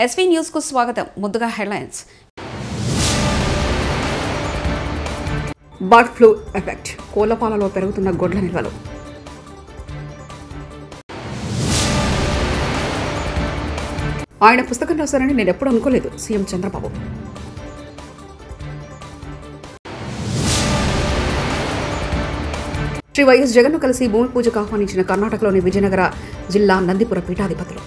SV news కు స్వాగతం. ముందుగా హెడ్లైన్స్. బర్డ్ ఫ్లూ ఎఫెక్ట్, కోళ్లపాలలో పెరుగుతున్న గొడ్ల నిల్వలు. ఆయన పుస్తకం రాశారని నేను ఎప్పుడు అనుకోలేదు, సీఎం చంద్రబాబు. శ్రీ వైఎస్ జగన్ను కలిసి భూమి పూజకు ఆహ్వానించిన కర్ణాటకలోని విజయనగర జిల్లా నందిపుర పీఠాధిపతులు.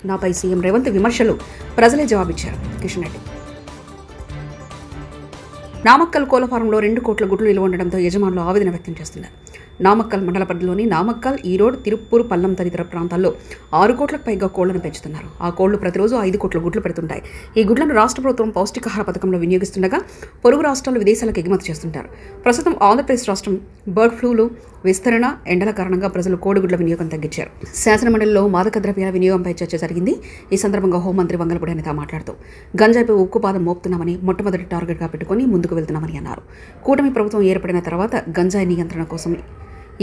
నాపై సీఎం రేవంత్ విమర్శలు, ప్రజలే జవాబిచ్చారు. కిషన్ రెడ్డి. నామక్కల్ కోళ్ల ఫారంలో 2 కోట్ల గుడ్లు నిల్వ ఉండడంతో యజమానులు ఆవేదన వ్యక్తం చేస్తున్నారు. నామక్కల్ మండల పరిధిలోని నామక్కల్, ఈరోడ్, తిరుప్పూర్, పల్లం తదితర ప్రాంతాల్లో 6 కోట్లకు పైగా కోళ్లను పెంచుతున్నారు. ఆ కోళ్లు ప్రతిరోజు 5 కోట్ల గుడ్లు పెడుతుంటాయి. ఈ గుడ్లను రాష్ట్ర ప్రభుత్వం పౌష్టికాహార పథకంలో వినియోగిస్తుండగా పొరుగు రాష్ట్రాలు, విదేశాలకు ఎగుమతి చేస్తుంటారు. ప్రస్తుతం ఆంధ్రప్రదేశ్ రాష్ట్రం బర్డ్ ఫ్లూలు విస్తరణ, ఎండల కారణంగా ప్రజలు కోడిగుడ్ల వినియోగం తగ్గించారు. శాసనమండలిలో మాదక ద్రవ్యాల వినియోగంపై చర్చ జరిగింది. ఈ సందర్భంగా హోంమంత్రి వంగలపూడి అనిత మాట్లాడుతూ గంజాయిపై ఉక్కుపాదం మోపుతున్నామని, మొట్టమొదటి టార్గెట్గా పెట్టుకుని ముందుకు వెళ్తున్నామని అన్నారు. కూటమి ప్రభుత్వం ఏర్పడిన తర్వాత గంజాయి నియంత్రణ కోసం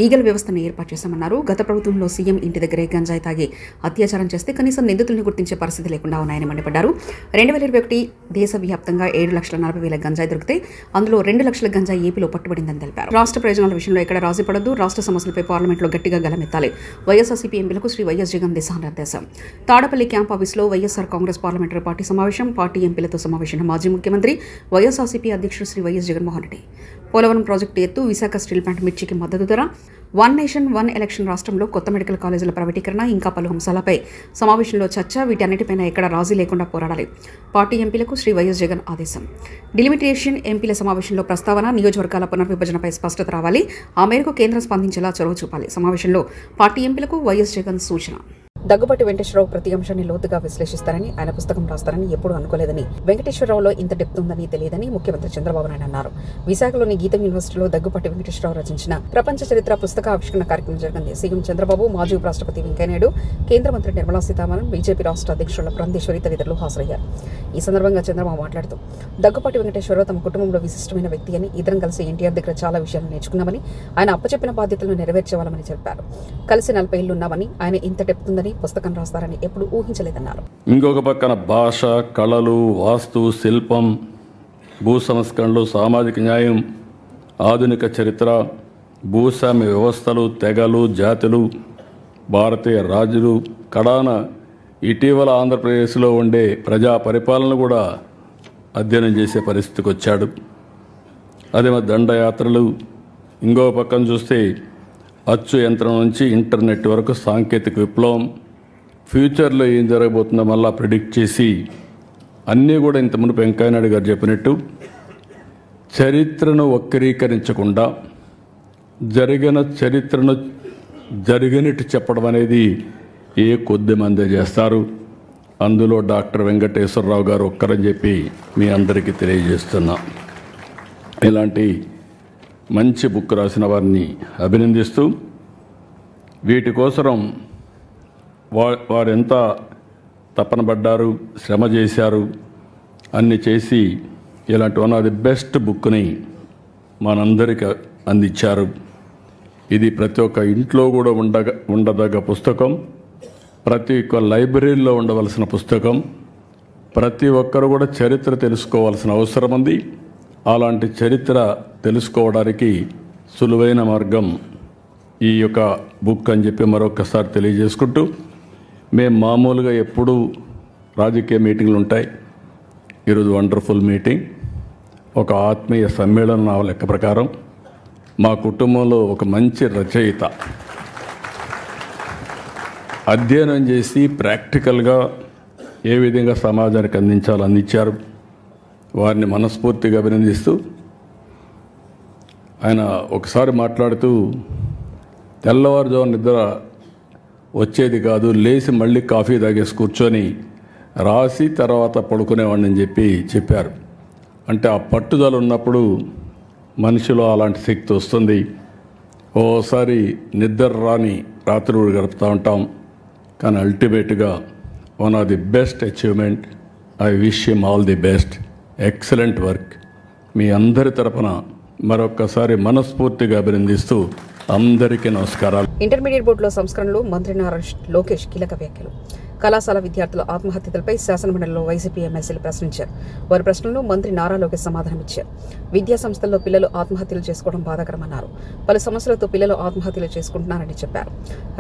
ఈగల్ వ్యవస్థను ఏర్పాటు చేశామన్నారు. గత ప్రభుత్వంలో సీఎం ఇంటి దగ్గరే గంజాయి తాగి అత్యాచారం చేస్తే కనీసం నిందితుల్ని గుర్తించే పరిస్థితి లేకుండా ఉన్నాయని మండిపడ్డారు. 2021 దేశవ్యాప్తంగా 7,40,000 గంజాయి దొరికితే అందులో 2 లక్షల గంజాయి ఏపీలో పట్టుబడిందని తెలిపారు. రాష్ట్ర ప్రయోజనాల విషయంలో ఎక్కడ రాజీ పడొద్దు, రాష్ట్ర సమస్యలపై పార్లమెంట్లో గట్టిగా గలమెత్తాలి. వైఎస్ఆర్సీపీ ఎంపీలకు శ్రీ వైఎస్ జగన్ దిశానిర్దేశం. తాడపల్లి క్యాంప్ ఆఫీసులో వైఎస్ఆర్ కాంగ్రెస్ పార్లమెంటరీ పార్టీ సమావేశం. పార్టీ ఎంపీలతో సమావేశం మాజీ ముఖ్యమంత్రి, వైఎస్ఆర్సీపీ అధ్యక్షుడు శ్రీ వైఎస్ జగన్మోహన్ రెడ్డి. పోలవరం ప్రాజెక్టు ఎత్తు, విశాఖ స్టీల్ ప్లాంట్ మిర్చికి మద్దతు ధర, 1 నేషన్ 1 ఎలక్షన్, రాష్ట్రంలో కొత్త మెడికల్ కాలేజీల ప్రైవేటీకరణ, ఇంకా పలు అంశాలపై సమావేశంలో చర్చ. వీటన్నిటిపైన ఎక్కడ రాజీ లేకుండా పోరాడాలి. పార్టీ ఎంపీలకు శ్రీ వైఎస్ జగన్ ఆదేశం. డిలిమిటేషన్ ఎంపీల సమావేశంలో ప్రస్తావన, నియోజకవర్గాల పునర్విభజనపై స్పష్టత రావాలి. ఆ మేరకు కేంద్రం స్పందించేలా చొరవ చూపాలి. సమావేశంలో పార్టీ ఎంపీలకు వైఎస్ జగన్ సూచన. దగ్గుబాటి వెంకటేశ్వరరావు ప్రతి అంశాన్ని లోతుగా విశ్లేషిస్తారని, ఆయన పుస్తకం రాస్తారని ఎప్పుడూ అనుకోలేదని, వెంకటేశ్వరరావులో ఇంత డెప్త్ ఉందని తెలియదని ముఖ్యమంత్రి చంద్రబాబు నాయుడు అన్నారు. విశాఖలోని గీతం యూనివర్సిటీలో దగ్గుబాటి వెంకటేశ్వరరావు రచించిన ప్రపంచ చరిత్ర పుస్తక ఆవిష్కరణ కార్యక్రమం జరిగింది. సీఎం చంద్రబాబు, మాజీ ఉపరాష్ట్రపతి వెంకయ్యనాయుడు, కేంద్ర మంత్రి నిర్మలా సీతారామన్, బీజేపీ రాష్ట్ర అధ్యక్షుల పురంధేశ్వరి తదితరులు హాజరయ్యారు. ఈ సందర్భంగా చంద్రబాబు మాట్లాడుతూ దగ్గుబాటి వెంకటేశ్వరరావు తమ కుటుంబంలో విశిష్టమైన వ్యక్తి అని, ఇద్దరం కలిసి ఎన్టీఆర్ దగ్గర చాలా విషయాలు నేర్చుకున్నామని, ఆయన అప్పచెప్పిన బాధ్యతలను నెరవేర్చేవాళ్ళమని చెప్పారు. కలిసి 40 ఏళ్లు ఉన్నామని, ఆయన ఇంత డెప్త్ ఉందని, పుస్తకం రాస్తారని ఎప్పుడు ఊహించలేదన్నారు. ఇంకొక పక్కన భాష, కళలు, వాస్తు, శిల్పం, భూ సంస్కరణలు, సామాజిక న్యాయం, ఆధునిక చరిత్ర, భూస్వామ్య వ్యవస్థలు, తెగలు, జాతులు, భారతీయ రాజులు, కడాన ఇటీవల ఆంధ్రప్రదేశ్లో ఉండే ప్రజా పరిపాలన కూడా అధ్యయనం చేసే పరిస్థితికి వచ్చాడు. అదే దండయాత్రలు. ఇంకో పక్కన చూస్తే అచ్చు యంత్రం నుంచి ఇంటర్నెట్ వరకు సాంకేతిక విప్లవం, ఫ్యూచర్లో ఏం జరగబోతుందో మళ్ళా ప్రిడిక్ట్ చేసి అన్నీ కూడా ఇంత మునుపు వెంకయ్యనాయుడు గారు చెప్పినట్టు చరిత్రను వక్రీకరించకుండా జరిగిన చరిత్రను జరిగినట్టు చెప్పడం అనేది ఏ కొద్ది మంది చేస్తారు. అందులో డాక్టర్ వెంకటేశ్వరరావు గారు ఒక్కరని చెప్పి మీ అందరికీ తెలియజేస్తున్నా. ఇలాంటి మంచి బుక్ రాసిన వారిని అభినందిస్తూ, వీటి కోసం వారు ఎంత తపన పడ్డారు, శ్రమ చేశారు, అన్ని చేసి ఇలాంటి వన్ ఆఫ్ ది బెస్ట్ బుక్ని మనందరికీ అందించారు. ఇది ప్రతి ఒక్క ఇంట్లో కూడా ఉండదగ్గ పుస్తకం, ప్రతి ఒక్క లైబ్రరీలో ఉండవలసిన పుస్తకం. ప్రతి ఒక్కరు కూడా చరిత్ర తెలుసుకోవాల్సిన అవసరం ఉంది. అలాంటి చరిత్ర తెలుసుకోవడానికి సులువైన మార్గం ఈ యొక్క బుక్ అని చెప్పి మరొకసారి తెలియజేసుకుంటూ, మేము మామూలుగా ఎప్పుడూ రాజకీయ మీటింగ్లు ఉంటాయి. ఈరోజు వండర్ఫుల్ మీటింగ్, ఒక ఆత్మీయ సమ్మేళనం. నా లెక్క ప్రకారం మా కుటుంబంలో ఒక మంచి రచయిత అధ్యయనం చేసి ప్రాక్టికల్గా ఏ విధంగా సమాజానికి అందించారు. వారిని మనస్ఫూర్తిగా అభినందిస్తూ, ఆయన ఒకసారి మాట్లాడుతూ తెల్లవారుజాము నిద్ర వచ్చేది కాదు, లేచి మళ్ళీ కాఫీ తాగేసి కూర్చొని రాసి తర్వాత పడుకునేవాడిని అని చెప్పారు. అంటే ఆ పట్టుదల ఉన్నప్పుడు మనిషిలో అలాంటి శక్తి వస్తుంది. ఓసారి నిద్ర రాని రాత్రులు గడుపుతూ ఉంటాం, కానీ అల్టిమేట్గా one of the best achievement. I wish him all the best. Excellent work. మీ అందరి తరపున మరొక్కసారి మనస్ఫూర్తిగా అభినందిస్తూ అందరికీ నమస్కారాలు. ఇంటర్మీడియట్ బోర్డులో సంస్కరణలు, మంత్రి నారా లోకేష్ కీలక వ్యాఖ్యలు. కళాశాల విద్యార్థుల ఆత్మహత్యలపై శాసనమండలిలో వైసీపీ ఎమ్మెల్సీలు ప్రశ్నించారు. వారి ప్రశ్నలు మంత్రి నారా లోకేష్ సమాధానమిచ్చారు. విద్యా సంస్థల్లో పిల్లలు ఆత్మహత్యలు చేసుకోవడం బాధాకరమన్నారు. పలు సమస్యలతో పిల్లలు ఆత్మహత్యలు చేసుకుంటున్నారని చెప్పారు.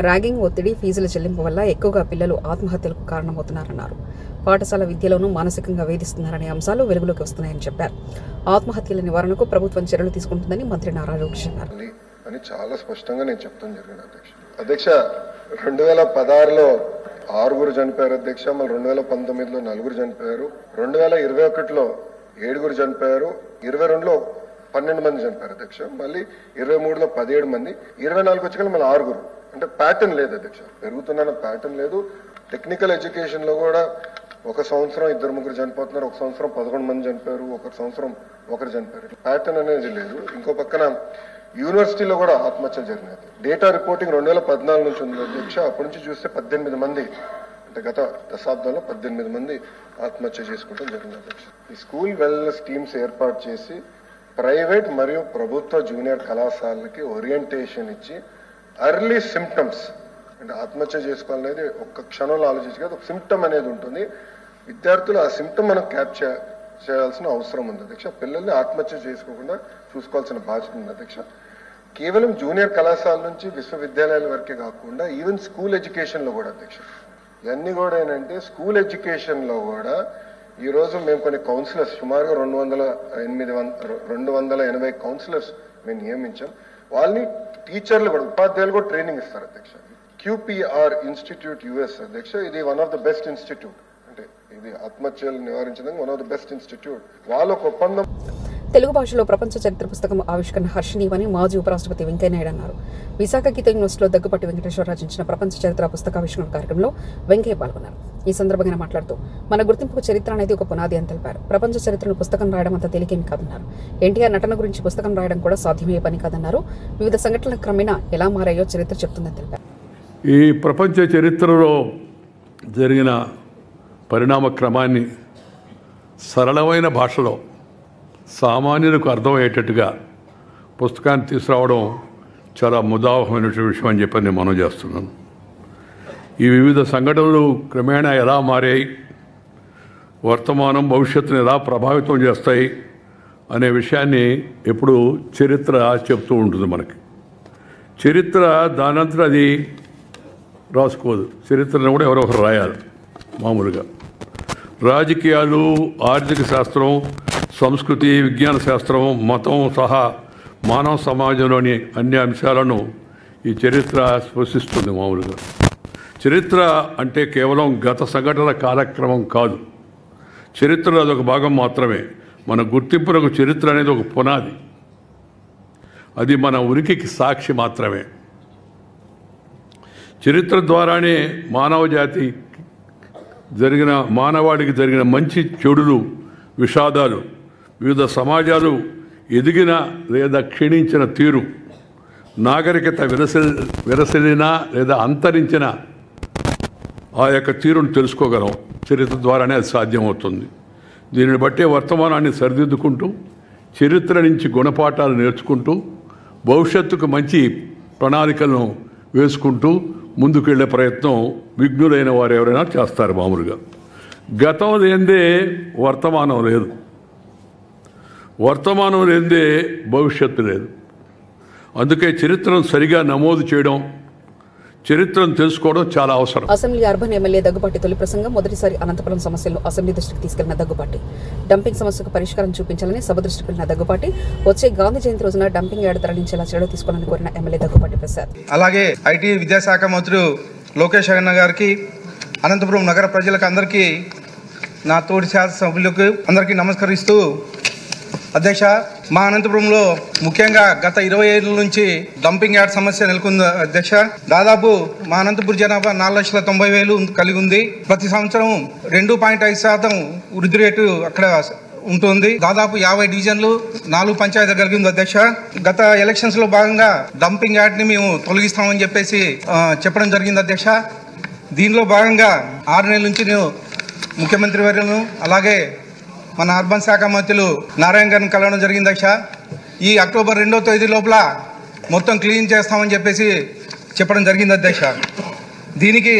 ర్యాగింగ్, ఒత్తిడి, ఫీజుల చెల్లింపు వల్ల ఎక్కువగా పిల్లలు ఆత్మహత్యలకు కారణమవుతున్నారన్నారు. పాఠశాల విద్యలోనూ మానసికంగా వేధిస్తున్నారనే అంశాలు వెలుగులోకి వస్తున్నాయని చెప్పారు. ఆత్మహత్యల నివారణకు ప్రభుత్వం చర్యలు తీసుకుంటుందని మంత్రి నారా లోకేష్ అన్నారు. అని చాలా స్పష్టంగా నేను చెప్తాం జరిగింది అధ్యక్ష. 2016లో 6 చనిపోయారు అధ్యక్ష. మళ్ళీ 2019లో 4 చనిపోయారు. 2021లో 7 చనిపోయారు. 22లో 12 మంది చనిపోయారు అధ్యక్ష. మళ్ళీ 23లో 17 మంది. 24 వచ్చి మళ్ళీ 6. అంటే ప్యాటర్న్ లేదు అధ్యక్ష, పెరుగుతున్న ప్యాటర్న్ లేదు. టెక్నికల్ ఎడ్యుకేషన్ లో కూడా ఒక సంవత్సరం 2-3 చనిపోతున్నారు, ఒక సంవత్సరం 11 మంది చనిపోయారు, ఒక సంవత్సరం 1 చనిపోయారు. ప్యాటర్న్ అనేది లేదు. ఇంకో పక్కన యూనివర్సిటీలో కూడా ఆత్మహత్యలు జరిగినాయి. డేటా రిపోర్టింగ్ 2014 నుంచి ఉంది అధ్యక్ష. అప్పటి నుంచి చూస్తే 18 మంది, అంటే గత దశాబ్దంలో 18 మంది ఆత్మహత్య చేసుకోవడం జరిగింది అధ్యక్ష. ఈ స్కూల్ వెల్నెస్ టీమ్స్ ఏర్పాటు చేసి ప్రైవేట్ మరియు ప్రభుత్వ జూనియర్ కళాశాలకి ఓరియంటేషన్ ఇచ్చి ఎర్లీ సిమ్టమ్స్, అంటే ఆత్మహత్య చేసుకోవాలనేది ఒక్క క్షణంలో ఆలోచించి కాదు, ఒక సిమ్టమ్ అనేది ఉంటుంది. విద్యార్థులు ఆ సిమ్టమ్ మనం క్యాప్చర్ చేయాల్సిన అవసరం ఉంది అధ్యక్ష. పిల్లల్ని ఆత్మహత్య చేసుకోకుండా చూసుకోవాల్సిన బాధ్యత ఉంది అధ్యక్ష. కేవలం జూనియర్ కళాశాల నుంచి విశ్వవిద్యాలయాల వరకే కాకుండా ఈవెన్ స్కూల్ ఎడ్యుకేషన్ లో కూడా అధ్యక్ష, ఇవన్నీ కూడా ఏంటంటే స్కూల్ ఎడ్యుకేషన్ లో కూడా ఈ రోజు మేము కొన్ని కౌన్సిలర్స్ సుమారుగా 280 కౌన్సిలర్స్ మేము నియమించాం. వాళ్ళని టీచర్లు కూడా, ఉపాధ్యాయులు కూడా ట్రైనింగ్ ఇస్తారు అధ్యక్ష. QPR ఇన్స్టిట్యూట్ US అధ్యక్ష, ఇది one of the best institute, అంటే ఇది ఆత్మహత్యలు నివారించడానికి one of the best institute. వాళ్ళ ఒక ఒప్పందం. తెలుగు భాషలో ప్రపంచ చరిత్ర పుస్తకం ఆవిష్కరణ హర్షణీయమని మాజీ ఉపరాష్ట్రపతి వెంకయ్యనాయుడు అన్నారు. విశాఖ గీత యూనివర్సిటీలో దగ్గుపాటి వెంకటేశ్వరరావు రచించిన ప్రపంచ చరిత్ర పుస్తకావిష్కరణ కార్యక్రమంలో వెంకయ్య పాల్గొన్నారు. ఈ సందర్భంగా మాట్లాడుతూ మన గుర్తింపుకు చరిత్ర అనేది ఒక పునాది అని తెలిపారు. ప్రపంచ చరిత్రను పుస్తకం రాయడం అంత తేలికేమి కాదన్నారు. ఎన్టీఆర్ నటన గురించి పుస్తకం రాయడం కూడా సాధ్యమయ్యే పని కాదన్నారు. వివిధ సంఘటనల క్రమేణా ఎలా మారాయో చరిత్ర చెప్తుందని తెలిపారు. ఈ ప్రపంచ చరిత్రలో జరిగిన పరిణామ క్రమాన్ని సరళమైన భాషలో సామాన్యులకు అర్థమయ్యేటట్టుగా పుస్తకాన్ని తీసుకురావడం చాలా ముదావహమైన విషయం అని చెప్పి నేను మనం చేస్తున్నాను. ఈ వివిధ సంఘటనలు క్రమేణా ఎలా మారాయి, వర్తమానం భవిష్యత్తును ఎలా ప్రభావితం చేస్తాయి అనే విషయాన్ని ఎప్పుడు చరిత్ర చెప్తూ ఉంటుంది మనకి. చరిత్ర దానంతరం అది రాసుకోదు. చరిత్రను కూడా ఎవరో ఒకరు రాయాలి. మామూలుగా రాజకీయాలు, ఆర్థిక శాస్త్రం, సంస్కృతి, విజ్ఞాన శాస్త్రం, మతం సహా మానవ సమాజంలోని అన్ని అంశాలను ఈ చరిత్ర స్పృశిస్తుంది. మామూలుగా చరిత్ర అంటే కేవలం గత సంఘటనల కాలక్రమం కాదు. చరిత్రలో అదొక భాగం మాత్రమే. మన గుర్తింపులకు చరిత్ర అనేది ఒక పునాది. అది మన ఉనికికి సాక్షి మాత్రమే. చరిత్ర ద్వారానే మానవాడికి జరిగిన మంచి చెడులు, విషాదాలు, వివిధ సమాజాలు ఎదిగిన లేదా క్షీణించిన తీరు, నాగరికత విరసిల్లిన లేదా అంతరించిన ఆ యొక్క తీరును తెలుసుకోగలం. చరిత్ర ద్వారానే అది సాధ్యమవుతుంది. దీనిని బట్టే వర్తమానాన్ని సరిదిద్దుకుంటూ, చరిత్ర నుంచి గుణపాఠాలు నేర్చుకుంటూ, భవిష్యత్తుకు మంచి ప్రణాళికలను వేసుకుంటూ ముందుకెళ్లే ప్రయత్నం విఘ్నులైన వారు ఎవరైనా చేస్తారు. మామూలుగా గతం లేనిదే వర్తమానం లేదు, వర్తమానం లేనిదే భవిష్యత్తు లేదు. అందుకే చరిత్రను సరిగా నమోదు చేయడం, చరిత్రను తెలుసుకోవడం చాలా అవసరం. అసెంబ్లీ అర్బన్ ఎమ్మెల్యే దగ్గుపాటి తొలి ప్రసంగం. మొదటిసారి అనంతపురం సమస్యలను అసెంబ్లీ దృష్టికి తీసుకెళ్లిన దగ్గుపాటి డంపింగ్ సమస్యకు పరిష్కారం చూపించాలని సభ దృష్టికి వెళ్లిన దగ్గుపాటి వచ్చే గాంధీ జయంతి రోజున డంపింగ్ యార్డ్ తరలించేలా చర్యలు తీసుకోవాలని కోరిన ఎమ్మెల్యే దగ్గుపాటి ప్రసాద్. అలాగే ఐటీ విద్యాశాఖ మంత్రులు లోకేష్ అన్న గారికి, అనంతపురం నగర ప్రజలకు అందరికీ, నా తోటి శాసనసభ్యులకు అందరికీ నమస్కరిస్తూ, అధ్యక్ష, మా అనంతపురంలో ముఖ్యంగా గత 20 ఏళ్ళ నుంచి డంపింగ్ యార్డ్ సమస్య నెలకొంది అధ్యక్ష. దాదాపు మా అనంతపురం జనాభా 4,90,000 కలిగి ఉంది. ప్రతి సంవత్సరం 2.5% వృద్ధి రేటు అక్కడ ఉంటుంది. దాదాపు 50 డివిజన్లు, 4 పంచాయతీలు కలిగి ఉంది అధ్యక్ష. గత ఎలక్షన్స్ లో భాగంగా డంపింగ్ యార్డ్ ని మేము తొలగిస్తామని చెప్పేసి చెప్పడం జరిగింది అధ్యక్ష. దీనిలో భాగంగా 6 నెలల నుంచి నేను ముఖ్యమంత్రి వర్యులను అలాగే మన అర్బన్ శాఖ మంత్రులు నారాయణ గారిని కలవడం జరిగింది అధ్యక్ష. ఈ అక్టోబర్ 2వ తేదీ లోపల మొత్తం క్లీన్ చేస్తామని చెప్పేసి చెప్పడం జరిగింది అధ్యక్ష. దీనికి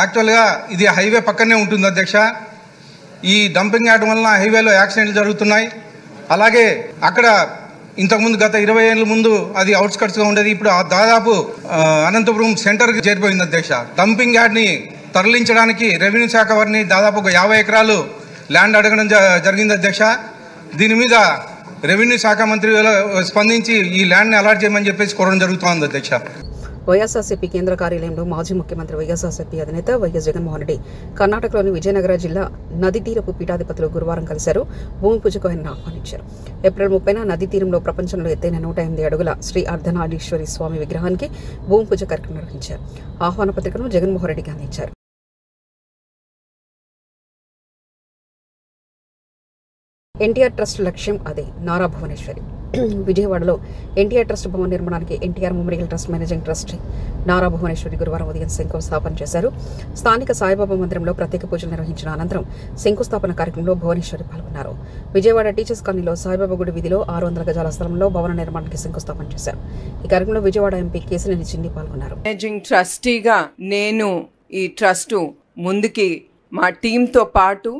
యాక్చువల్గా ఇది హైవే పక్కనే ఉంటుంది అధ్యక్ష. ఈ డంపింగ్ యార్డ్ వలన హైవేలో యాక్సిడెంట్లు జరుగుతున్నాయి. అలాగే అక్కడ ఇంతకుముందు గత 20 ఏళ్ళ ముందు అది అవుట్స్కట్స్గా ఉండేది, ఇప్పుడు దాదాపు అనంతపురం సెంటర్కి చేరిపోయింది అధ్యక్ష. డంపింగ్ యార్డ్ని తరలించడానికి రెవెన్యూ శాఖ వారిని దాదాపు 50 ఎకరాలు ల్యాండ్ అడగడం జరిగింది అధ్యక్ష. దీని మీద రెవెన్యూ శాఖ మంత్రి స్పందించి ఈ ల్యాండ్ని అలాట్ చేయమని చెప్పేసి కోరడం జరుగుతోంది అధ్యక్ష. వైఎస్ఆర్సీపీ కేంద్ర కార్యాలయంలో మాజీ ముఖ్యమంత్రి వైఎస్ఆర్సీపీ అధినేత వైఎస్ జగన్మోహన్ రెడ్డి కర్ణాటకలోని విజయనగర జిల్లా నదీ తీరపు పీఠాధిపతులు గురువారం కలిశారు. భూమి పూజకు ఆయన ఆహ్వానించారు. ఏప్రిల్ 30న నదీ తీరంలో ప్రపంచంలో ఎత్తైన 108 అడుగుల శ్రీ అర్ధనారీశ్వరి స్వామి విగ్రహానికి భూమి పూజ కార్యక్రమం నిర్వహించారు. ఆహ్వాన పత్రికను జగన్మోహన్ రెడ్డికి అందించారు. ఎన్టీఆర్ ట్రస్ట్ లక్ష్యం అదే నారా భువనేశ్వరి. విజయవాడలో ఎన్టీఆర్ ట్రస్ట్ భవన నిర్మాణానికి NTR memorial trust managing trustee Nara Bhuvaneswari గురువారం ఉదయం శంకుస్థాపన చేశారు. స్థానిక సాయిబాబా మందిరంలో ప్రత్యేక పూజలు నిర్వహించిన అనంతరం శంకుస్థాపన కార్యక్రమంలో భువనేశ్వరి పాల్గొన్నారు. విజయవాడ టీచర్స్ కాలనీలో సాయిబాబా గుడి వీధిలో 600 గజాల స్థలంలో భవన నిర్మాణానికి శంకుస్థాపన చేశారు. ఈ కార్యక్రమంలో విజయవాడ ఎంపీ కేశినేని చిన్ని పాల్గొన్నారు. మేనేజింగ్ ట్రస్టీగా నేను ఈ ట్రస్టు ముందుకి మా టీంతో పాటు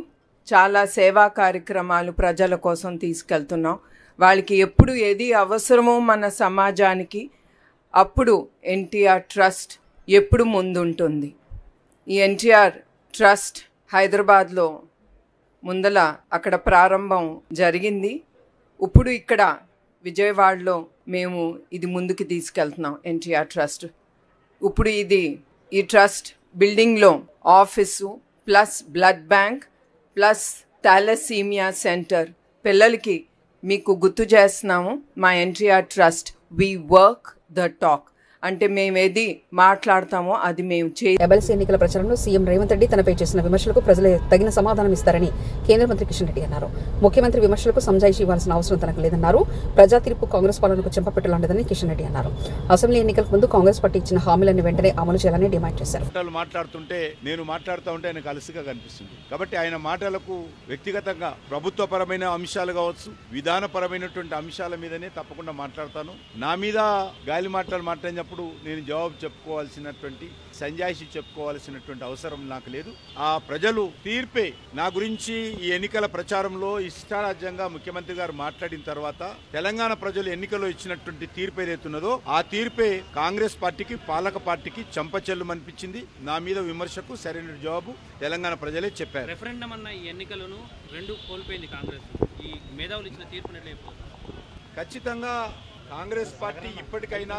చాలా సేవా కార్యక్రమాలు ప్రజల కోసం తీసుకెళ్తున్నాం. వాళ్ళకి ఎప్పుడు ఏది అవసరమో మన సమాజానికి అప్పుడు ఎన్టీఆర్ ట్రస్ట్ ఎప్పుడు ముందుంటుంది. ఈ ఎన్టీఆర్ ట్రస్ట్ హైదరాబాద్లో ముందల అక్కడ ప్రారంభం జరిగింది. ఇప్పుడు ఇక్కడ విజయవాడలో మేము ఇది ముందుకు తీసుకెళ్తున్నాం ఎన్టీఆర్ ట్రస్ట్. ఇప్పుడు ఈ ట్రస్ట్ బిల్డింగ్లో office plus blood bank plus thalassemia centre పిల్లలకి మీకు గుర్తు చేస్తున్నాము. మా NTR trust we work the talk అంటే మేమేది మాట్లాడతామో అది మేము ఎమ్మెల్సీ ఎన్నికల ప్రచారంలో సీఎం రేవంత్ రెడ్డి తనపై చేసిన విమర్శలకు ప్రజలే తగిన సమాధానం ఇస్తారని కేంద్ర మంత్రి కిషన్ రెడ్డి అన్నారు. ముఖ్యమంత్రి విమర్శలకు సంజాయిషీ ఇవ్వాల్సిన అవసరం తనకు లేదన్నారు. ప్రజా తీర్పు కాంగ్రెస్ పాలనకు చెంపపెట్టలాంటిదని కిషన్ రెడ్డి అన్నారు. అసెంబ్లీ ఎన్నికలకు ముందు కాంగ్రెస్ పార్టీ ఇచ్చిన హామీలను వెంటనే అమలు చేయాలని డిమాండ్ చేశారు. మాట్లాడుతుంటే నేను మాట్లాడుతూ ఉంటే ఆయనకు అలసిగా కనిపిస్తుంది. కాబట్టి ఆయన మాటలకు వ్యక్తిగతంగా ప్రభుత్వపరమైన అంశాలు కావచ్చు, విధానపరమైనటువంటి అంశాల మీదనే తప్పకుండా మాట్లాడతాను. నా మీద గాలి మాట్లాడినప్పుడు నేను జవాబు చెప్పుకోవాల్సినటువంటి సంజాయిషి చెప్పుకోవాల్సినటువంటి అవసరం నాకు లేదు. ఆ ప్రజలు తీర్పే నా గురించి ఈ ఎన్నికల ప్రచారంలో ఇష్టారాజ్యంగా ముఖ్యమంత్రి గారు మాట్లాడిన తర్వాత తెలంగాణ ప్రజలు ఎన్నికల్లో ఇచ్చినటువంటి తీర్పు ఏదైతున్నదో ఆ తీర్పే కాంగ్రెస్ పార్టీకి పాలక పార్టీకి చంపచెల్లు అనిపించింది. నా మీద విమర్శకు సరైన జవాబు తెలంగాణ ప్రజలే చెప్పారు. రెఫరెండం అన్న ఈ ఎన్నికలను 2 కోల్పోయింది కాంగ్రెస్. ఈ మేధావులు ఇచ్చిన తీర్పుని ఖచ్చితంగా కాంగ్రెస్ పార్టీ ఇప్పటికైనా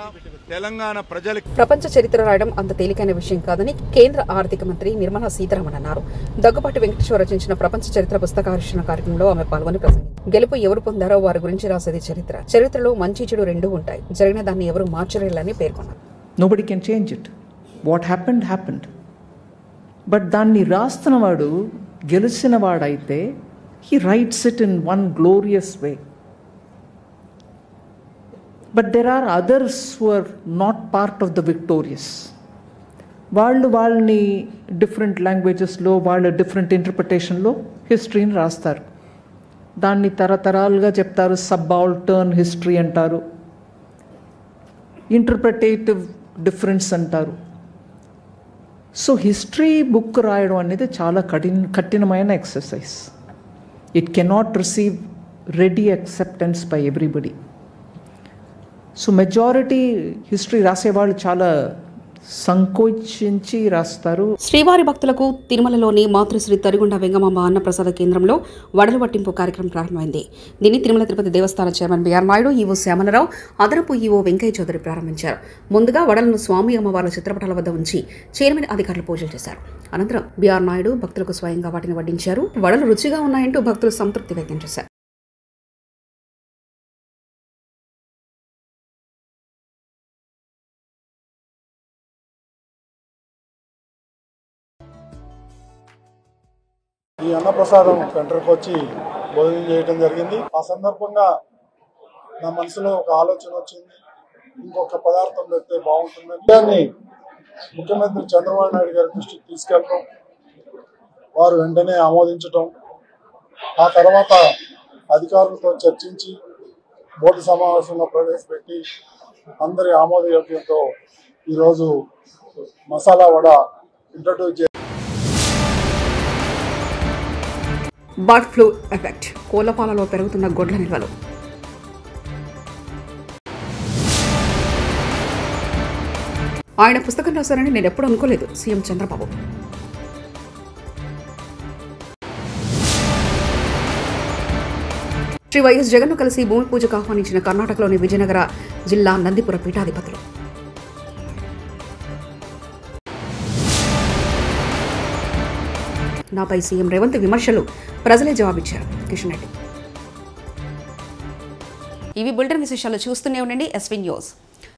తెలంగాణ ప్రజలకు ప్రపంచ చరిత్ర రాయడం అంత తేలికైన విషయం కాదని కేంద్ర ఆర్థిక మంత్రి నిర్మలా సీతారామన్ అన్నారు. దగ్గుబాటి వెంకటేశ్వర రచించిన ప్రపంచ చరిత్ర పుస్తకావిష్కరణ కార్యక్రమంలో ఆమె పాల్గొని ప్రసంగించారు. గెలుపు ఎవరు పొందారో వారి గురించి రాసేది చరిత్ర. చరిత్రలో మంచి చెడు రెండూ ఉంటాయి. జరిగిన దాన్ని ఎవరు మార్చలేరని పేర్కొన్నారు. Nobody can change it. What happened happened. But దాన్ని రాస్తున్నవాడు గెలిచిన వాడైతే he writes it in one glorious way. But there are others who are not part of the victorious. వాళ్ళని డిఫరెంట్ లాంగ్వేజెస్లో వాళ్ళ డిఫరెంట్ ఇంటర్ప్రిటేషన్లో హిస్టరీని రాస్తారు. దాన్ని తరతరాలుగా చెప్తారు. సబాల్టర్న్ హిస్టరీ అంటారు, ఇంటర్ప్రిటేటివ్ డిఫరెన్స్ అంటారు. సో హిస్టరీ బుక్ రాయడం అనేది చాలా కఠినమైన exercise. It cannot receive ready acceptance by everybody. So majority history రాసేవాళ్ళు చాలా సంకోచించి రాస్తారు. శ్రీవారి భక్తులకు తిరుమలలోని మాతృశ్రీ తరిగొండ వెంగమాంబ అన్నప్రసాద కేంద్రంలో వడలు పట్టింపు కార్యక్రమం ప్రారంభమైంది. దీన్ని తిరుమల తిరుపతి దేవస్థాన chairman BR Naidu, EO Syamala Rao, అదనపు ఈవో వెంకయ్య చౌదరి ప్రారంభించారు. ముందుగా వడలను స్వామి అమ్మవార్ల చిత్రపటాల వద్ద ఉంచి చైర్మన్ అధికారులు పూజలు చేశారు. అనంతరం బిఆర్ నాయుడు భక్తులకు స్వయంగా వాటిని వడ్డించారు. వడలు రుచిగా ఉన్నాయంటూ భక్తులు సంతృప్తి వ్యక్తం చేశారు. ఈ అన్నప్రసాదం సెంటర్కి వచ్చి భోజనం చేయడం జరిగింది. ఆ సందర్భంగా నా మనసులో ఒక ఆలోచన వచ్చింది, ఇంకొక పదార్థం పెడితే బాగుంటుందని. దాన్ని ముఖ్యమంత్రి చంద్రబాబు నాయుడు గారి దృష్టికి తీసుకెళ్ళడం, వారు వెంటనే ఆమోదించడం, ఆ తర్వాత అధికారులతో చర్చించి బోర్డు సమావేశంలో ప్రవేశపెట్టి అందరి ఆమోదయోగ్యంతో ఈరోజు మసాలా వడ ఇంట్రడ్యూస్ చేసి బర్డ్ ఫ్లూ ఎఫెక్ట్, కోళ్లపాలలో పెరుగుతున్న గొడ్ల నిల్వలు. ఆయన పుస్తకం రాశారని నేను ఎప్పుడు అనుకోలేదు, సీఎం చంద్రబాబు. శ్రీ వైఎస్ జగన్ను కలిసి భూమి పూజకు ఆహ్వానించిన కర్ణాటకలోని విజయనగర జిల్లా నందిపుర పీఠాధిపతులు. నాపై సీఎం రేవంత్ విమర్శలు, ప్రజలే జవాబిచ్చారు. కిషన్ రెడ్డి. ఇవి బులెటిన్ విశేషాలు. చూస్తూనే ఉండండి ఎస్వీ న్యూస్.